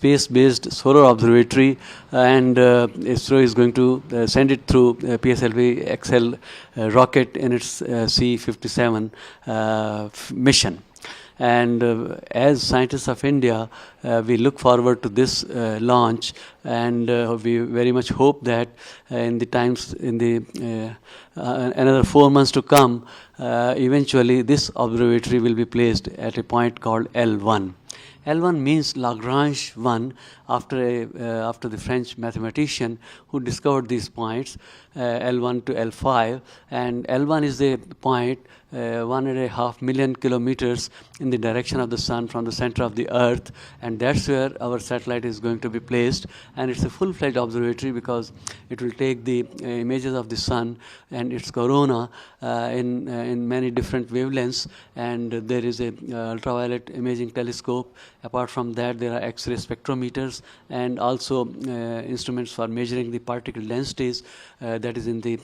space-based solar observatory, and ISRO is going to send it through PSLV XL rocket in its C-57 mission. And as scientists of India, we look forward to this launch, and we very much hope that in the another 4 months to come, eventually this observatory will be placed at a point called L1. L1 means Lagrange 1, after the French mathematician who discovered these points, L1 to L5, and L1 is a point 1.5 million kilometers in the direction of the sun from the center of the earth, and that's where our satellite is going to be placed. And it's a full-fledged observatory because it will take the images of the sun and its corona in many different wavelengths, and there is a ultraviolet imaging telescope. Apart from that, there are X-ray spectrometers and also instruments for measuring the particle densities that is in the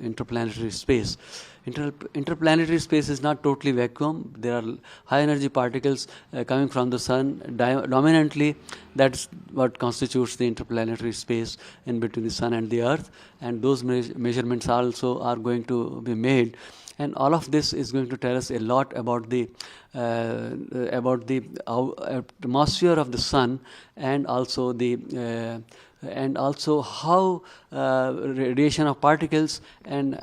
interplanetary space. Interplanetary space is not totally vacuum. There are high energy particles coming from the sun. Dominantly, that's what constitutes the interplanetary space in between the sun and the earth, and those measurements also are going to be made. And all of this is going to tell us a lot about the atmosphere of the sun, and also how radiation of particles and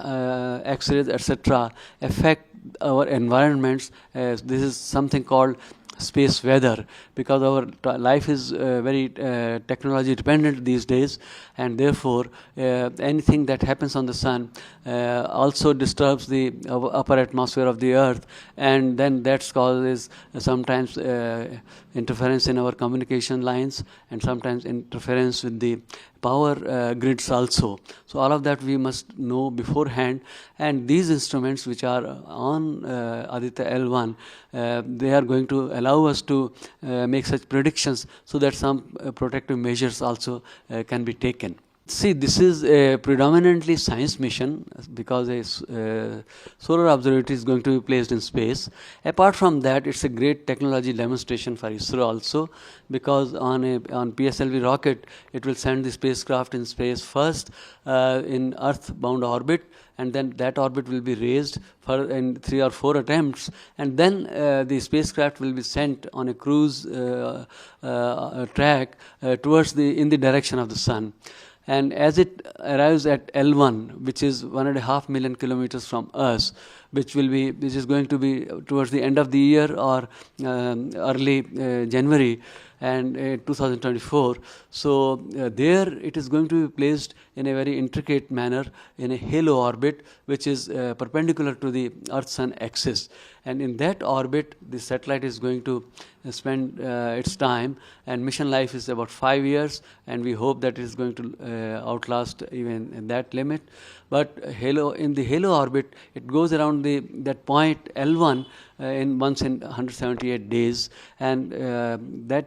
X-rays, etc., affect our environments. This is something called space weather, because our life is very technology dependent these days, and therefore anything that happens on the sun also disturbs the upper atmosphere of the earth, and then that causes sometimes interference in our communication lines, and sometimes interference with the power grids also. So all of that we must know beforehand, and these instruments which are on Aditya L1, they are going to allow us to make such predictions, so that some protective measures also can be taken. See, this is a predominantly science mission, because a solar observatory is going to be placed in space. Apart from that, it's a great technology demonstration for ISRO also, because on PSLV rocket, it will send the spacecraft in space first in Earth-bound orbit, and then that orbit will be raised in 3 or 4 attempts, and then the spacecraft will be sent on a cruise track in the direction of the sun. And as it arrives at L1, which is 1.5 million kilometers from us, which is going to be towards the end of the year or early January and 2024. So there it is going to be placed in a very intricate manner in a halo orbit, which is perpendicular to the Earth-Sun axis. And in that orbit, the satellite is going to spend its time, and mission life is about 5 years, and we hope that it is going to outlast even in that limit. But in the halo orbit, it goes around that point L1 once in 178 days, and that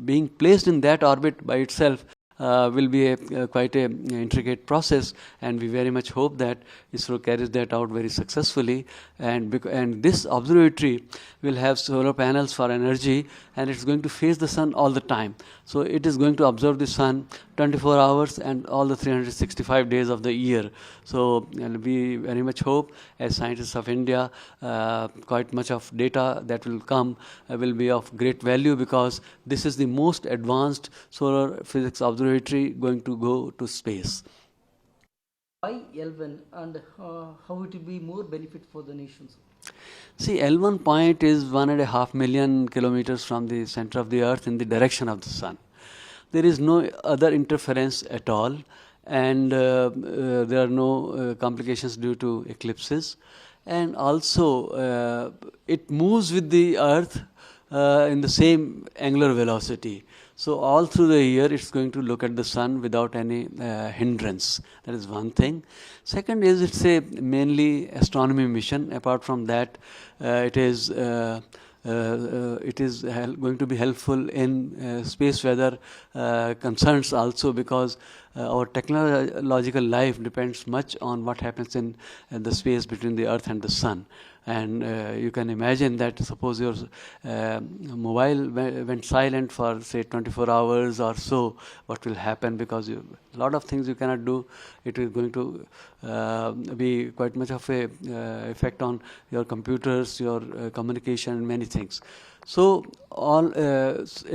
being placed in that orbit by itself will be quite a intricate process, and we very much hope that ISRO carries that out very successfully. And this observatory will have solar panels for energy, and it's going to face the sun all the time. So it is going to observe the sun 24 hours and all the 365 days of the year. So we very much hope, as scientists of India, quite much of data that will come will be of great value, because this is the most advanced solar physics observatory going to go to space. Why L1, and how it will be more benefit for the nations? See, L1 point is 1.5 million kilometers from the center of the earth in the direction of the sun. There is no other interference at all, and there are no complications due to eclipses. And also, it moves with the earth in the same angular velocity. So all through the year, it's going to look at the sun without any hindrance. That is one thing. Second is, it's a mainly astronomy mission. Apart from that, it is going to be helpful in space weather concerns also, because our technological life depends much on what happens in the space between the earth and the sun. And you can imagine that suppose your mobile went silent for say 24 hours or so, what will happen, because a lot of things you cannot do. It is going to be quite much of a effect on your computers, your communication, many things. So all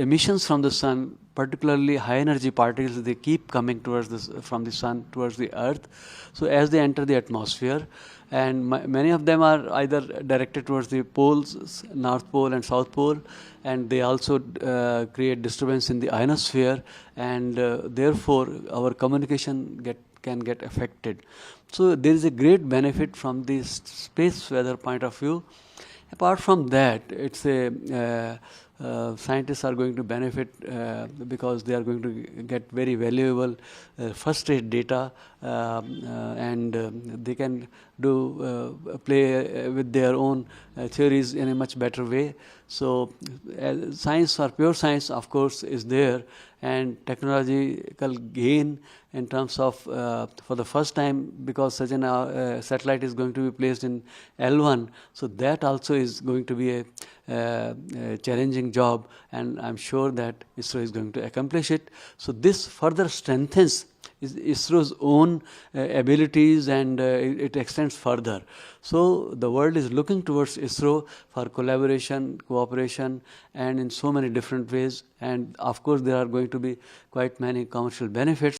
emissions from the sun, particularly high energy particles, they keep coming towards from the sun towards the earth. So as they enter the atmosphere, and many of them are either directed towards the poles, north pole and south pole, and they also create disturbance in the ionosphere, and therefore our communication can get affected. So there is a great benefit from the space weather point of view. Apart from that, it's a scientists are going to benefit because they are going to get very valuable first-rate data, and they can do play with their own theories in a much better way. So science, or pure science, of course, is there, and technological gain in terms of for the first time, because such an satellite is going to be placed in L1, so that also is going to be a challenging job, and I'm sure that ISRO is going to accomplish it. So this further strengthens ISRO's own abilities, and it extends further. So the world is looking towards ISRO for collaboration, cooperation, and in so many different ways. And of course, there are going to be quite many commercial benefits.